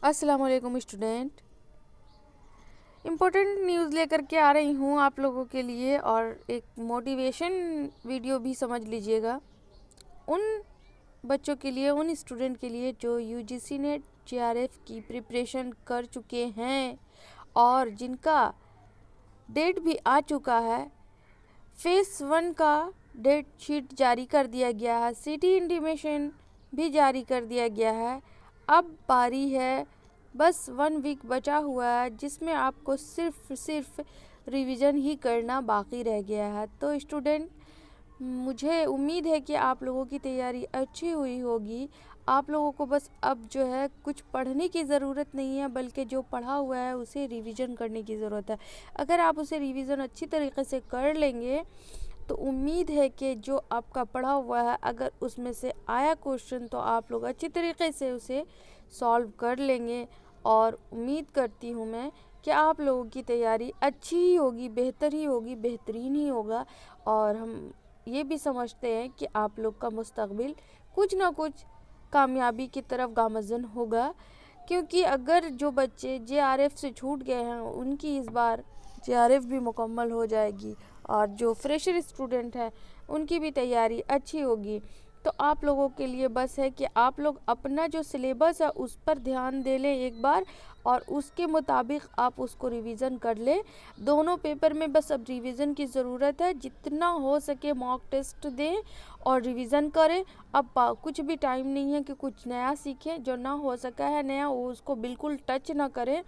अस्सलाम वालेकुम student. Important news लेकर के आ रही हूँ आप लोगों के लिए, और एक मोटिवेशन वीडियो भी समझ लीजिएगा उन बच्चों के लिए, उन स्टूडेंट के लिए जो यूजीसी नेट जेआरएफ की प्रिपरेशन कर चुके हैं और जिनका डेट भी आ चुका है। फेस 1 का डेट शीट जारी कर दिया गया है, सिटी इंटीमेशन भी जारी कर दिया गया है। अब बारी है, बस 1 वीक बचा हुआ है जिसमें आपको सिर्फ रिवीजन ही करना बाकी रह गया है। तो स्टूडेंट, मुझे उम्मीद है कि आप लोगों की तैयारी अच्छी हुई होगी। आप लोगों को बस अब जो है कुछ पढ़ने की ज़रूरत नहीं है, बल्कि जो पढ़ा हुआ है उसे रिवीजन करने की ज़रूरत है। अगर आप उसे रिवीजन अच्छी तरीके से कर लेंगे तो उम्मीद है कि जो आपका पढ़ा हुआ है, अगर उसमें से आया क्वेश्चन तो आप लोग अच्छी तरीके से उसे सॉल्व कर लेंगे। और उम्मीद करती हूँ मैं कि आप लोगों की तैयारी अच्छी ही होगी, बेहतर ही होगी, बेहतरीन ही होगा। और हम ये भी समझते हैं कि आप लोग का मुस्तकबिल कुछ ना कुछ कामयाबी की तरफ गामज़न होगा, क्योंकि अगर जो बच्चे जेआरएफ से छूट गए हैं उनकी इस बार जेआरएफ भी मुकम्मल हो जाएगी, और जो फ्रेशर स्टूडेंट हैं उनकी भी तैयारी अच्छी होगी। तो आप लोगों के लिए बस है कि आप लोग अपना जो सिलेबस है उस पर ध्यान दे लें एक बार, और उसके मुताबिक आप उसको रिवीजन कर लें। दोनों पेपर में बस अब रिवीजन की ज़रूरत है। जितना हो सके मॉक टेस्ट दें और रिवीजन करें। अब कुछ भी टाइम नहीं है कि कुछ नया सीखें। जो ना हो सका है नया वो उसको बिल्कुल टच ना करें।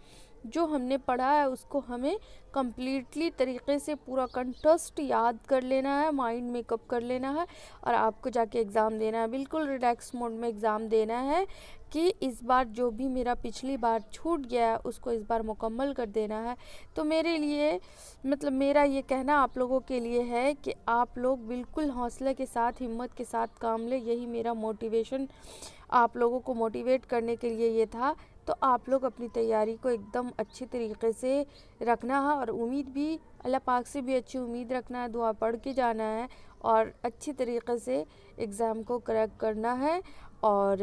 जो हमने पढ़ा है उसको हमें कम्प्लीटली तरीके से पूरा कंटेस्ट याद कर लेना है, माइंड मेकअप कर लेना है, और आपको जाके एग्ज़ाम देना है। बिल्कुल रिलैक्स मोड में एग्ज़ाम देना है कि इस बार जो भी मेरा पिछली बार छूट गया है उसको इस बार मुकम्मल कर देना है। तो मेरे लिए मेरा ये कहना आप लोगों के लिए है कि आप लोग बिल्कुल हौसले के साथ, हिम्मत के साथ काम लें। यही मेरा मोटिवेशन आप लोगों को मोटिवेट करने के लिए ये था। तो आप लोग अपनी तैयारी को एकदम अच्छी तरीके से रखना है, और उम्मीद भी अल्लाह पाक से भी अच्छी उम्मीद रखना है, दुआ पढ़ के जाना है और अच्छी तरीके से एग्ज़ाम को क्रैक करना है। और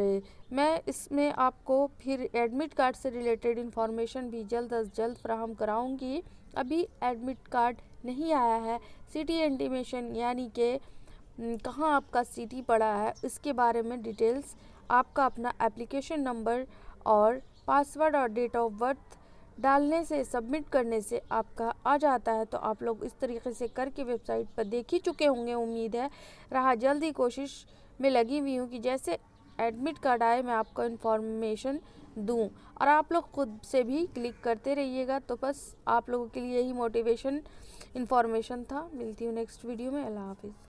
मैं इसमें आपको फिर एडमिट कार्ड से रिलेटेड इन्फॉर्मेशन भी जल्द अज जल्द फ्राहम कराऊंगी। अभी एडमिट कार्ड नहीं आया है। सिटी इंटीमेशन यानी कि कहाँ आपका सिटी पड़ा है इसके बारे में डिटेल्स आपका अपना एप्लीकेशन नंबर और पासवर्ड और डेट ऑफ बर्थ डालने से, सबमिट करने से आपका आ जाता है। तो आप लोग इस तरीके से करके वेबसाइट पर देख ही चुके होंगे, उम्मीद है। रहा जल्दी कोशिश में लगी हुई हूँ कि जैसे एडमिट कार्ड आए मैं आपको इन्फॉर्मेशन दूँ, और आप लोग खुद से भी क्लिक करते रहिएगा। तो बस आप लोगों के लिए यही मोटिवेशन इन्फॉर्मेशन था। मिलती हूँ नेक्स्ट वीडियो में। अल्लाह हाफिज़।